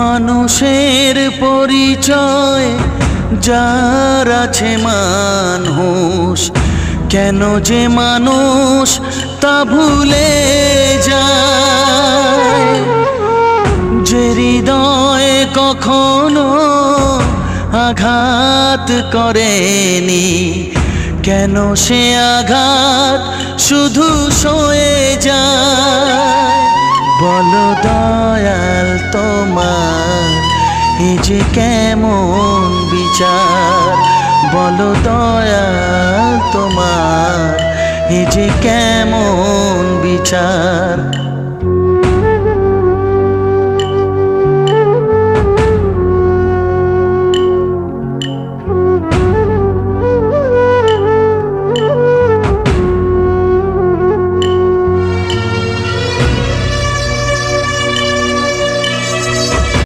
মানুষের পরিচয় যার আছে মানুষ, কেন যে মানুষ তা ভুলে যায়। যে হৃদয় কখনো আঘাত করেনি, কেন সে আঘাত শুধু সয়ে যায়। বলো দয়াল তোমার এ যে কেমন বিচার, বলো দয়াল তোমার এ যে কেমন বিচার।